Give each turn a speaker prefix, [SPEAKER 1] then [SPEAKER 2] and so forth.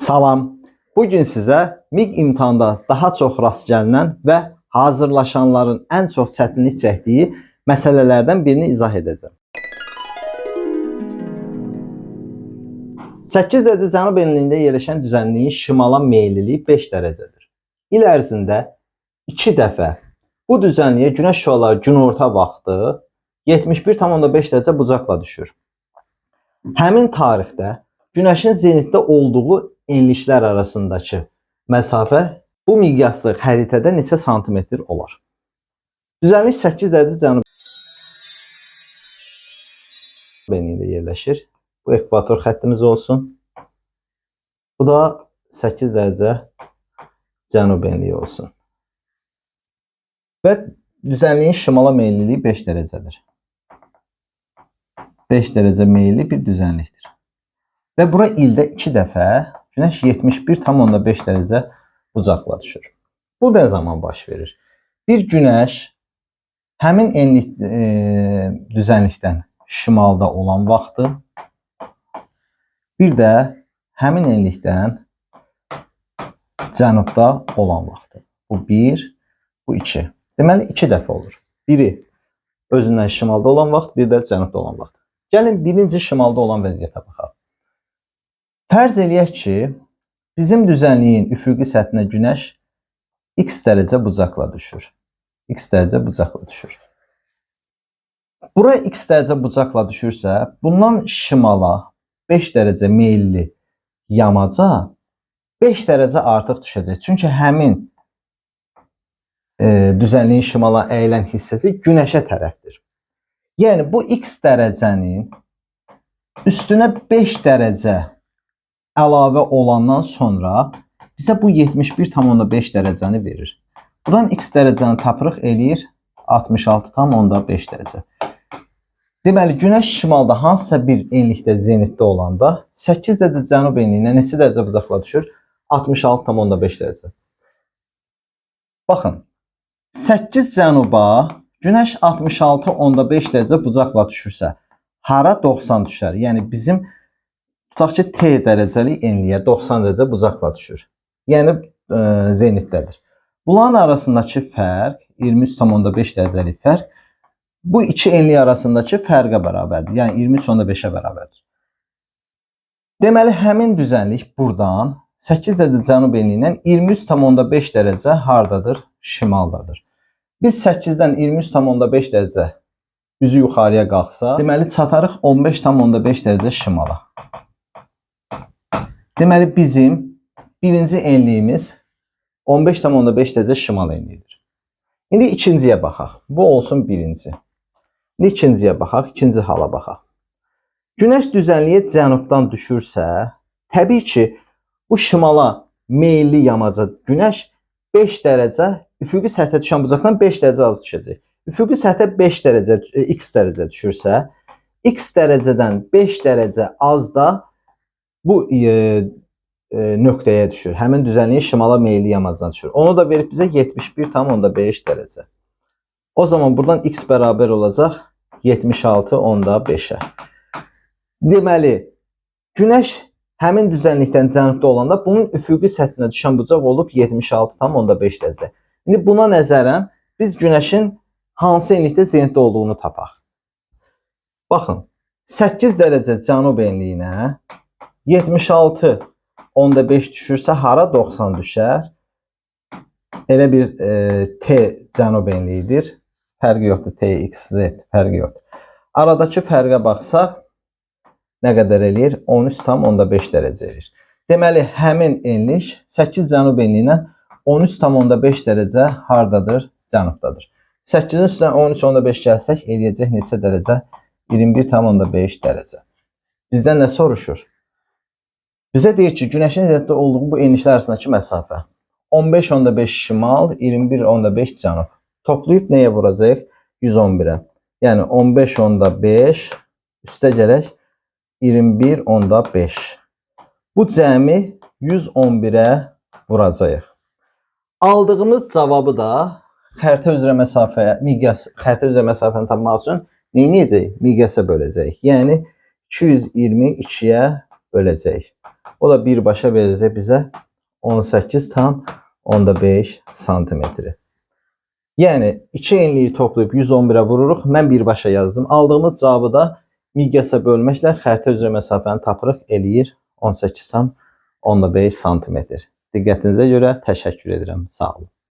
[SPEAKER 1] Salam. Bugün sizə MİQ imtahanda daha çox rast gəlinən və hazırlaşanların ən çox çətinlik çəkdiyi məsələlərdən birini izah edəcəm. 8 dərəcə cənub enliyində yerləşən düzənliyin şimala meyliliyi 5 dərəcədir. İl ərzində 2 dəfə bu düzənliyə günəş şüaları günorta vaxtı 71,5 dərəcə bucaqla düşür. Həmin tarixdə günəşin zenitdə olduğu enliklər arasındakı məsafə bu miqyaslı xəritədə neçə santimetr olar? Düzənlik 8 dərəcə cənub enliyində yerləşir. Bu ekvator xəttimiz olsun. Bu da 8 dərəcə cənub enliyi olsun. Və düzənliyin şimala meyliliyi 5 dərəcədir. 5 dərəcə meyilli bir düzənlikdir. Və bura ildə 2 dəfə günəş 71,5 dərəcə bucaqla düşür. Bu nə zaman baş verir? Bir günəş həmin enlik düzənlikdən şimalda olan vaxtı, bir də həmin enlikdən cənubda olan vaxtı. Bu 1, bu 2. Deməli 2 dəfə olur. Biri özündən şimalda olan vaxt, bir də cənubda olan vaxt. Gəlin birinci şimalda olan vəziyyətə baxaq. Fərz eləyək ki, bizim düzənliyin üfüqi səthinə günəş x dərəcə bucaqla düşür. X dərəcə bucaqla düşür. Bura x dərəcə bucaqla düşürsə, bundan şimala 5 dərəcə meyilli yamaca 5 dərəcə artıq düşəcək. Çünki həmin düzənliyin şimala əyilən hissəsi günəşə tərəfdir. Yəni bu x dərəcənin üstünə 5 dərəcə əlavə olandan sonra bizə bu 71,5 dərəcəni verir. Buradan x dərəcəni tapırıq eləyir 66,5 dərəcə. Deməli, günəş şimalda hansısa bir enlikdə zenitdə olanda 8 dərəcə cənub enliyinə neçə dərəcə bucaqla düşür? 66,5 dərəcə. Baxın, 8 cənuba günəş 66,5 dərəcə bucaqla düşürsə, hara 90 düşər? Yəni bizim tutaq ki, t dərəcəli enliyə 90 dərəcə bucaqla düşür. Yəni zenitdədir. Bunların arasındakı fərq 23,5 dərəcəlik fərq bu iki enlik arasındakı fərqə bərabərdir. Yəni 23,5-ə bərabərdir. Deməli, həmin düzənlik buradan 8 dərəcə cənub enliyindən 23,5 dərəcə hardadır? Şimaldadır. Biz 8-dən 23,5 dərəcə üzü yuxarıya qalxsa, deməli çatarıq 15,5 dərəcə şimala. Deməli, bizim birinci enliyimiz 15,5 dərəcə şimal enliyidir. İndi ikinciyə baxaq. Bu olsun birinci. İndi ikinciyə baxaq, ikinci hala baxaq. Günəş düzənliyə cənubdan düşürsə, təbii ki, bu şimala meyilli yamaca günəş 5 dərəcə, üfüqi səthə düşən bucaqdan 5 dərəcə az düşəcək. Üfüqi səthə 5 dərəcə, x dərəcə düşürsə, x dərəcədən 5 dərəcə az da bu nöqtəyə düşür. Həmin düzənliyin şimala meyilli yamacına düşür. Onu da verib bizə 71,5 dərəcə. O zaman buradan x bərabər olacaq 76,5-ə. Deməli, günəş həmin düzənlikdən cənubda olanda bunun üfüqi səthinə düşən bucaq olub 76,5 dərəcə. İndi buna nəzərən biz günəşin hansı enlikdə zenitdə olduğunu tapaq. Baxın, 8 dərəcə cənub enliyinə 76,5 düşürsə, hara 90 düşər? Elə bir t cənub enliyidir. Fərqi yoxdur, t, x, z fərqi yoxdur. Aradakı fərqə baxsaq, nə qədər eləyir? 13,5 dərəcə eləyir. Deməli, həmin enlik 8 cənub enliyindən 13,5 dərəcə hardadır? Cənubdadır. 8-in üstünə 13,5 gəlsək, eləyəcək neçə dərəcə? 21,5 dərəcə. Bizdən nə soruşur? Bizə deyir ki, günəşin zenitdə olduğu bu enliklər arasındakı məsafə 15,5 şimal, 21,5 cənub. Toplayıb nəyə vuracaq? 111-ə. Yəni 15,5 üstə gələk 21,5. Bu cəmi 111-ə vuracaq. Aldığımız cavabı da xəritə üzrə məsafəyə, xəritə üzrə məsafəni tapmaq üçün nə edəcəyik? Miqyasa böləcəyik. Yəni 222-yə böləcəyik. O da birbaşa verəcək bizə 18,5 santimetri. Yəni 2 enliyi toplayıb 111-ə vururuq. Mən birbaşa yazdım. Aldığımız cavabı da miqyasa bölməklə xəritə üzrə məsafəni tapırıq, eləyir 18,5 santimetr. Diqqətinizə görə təşəkkür edirəm. Sağ olun.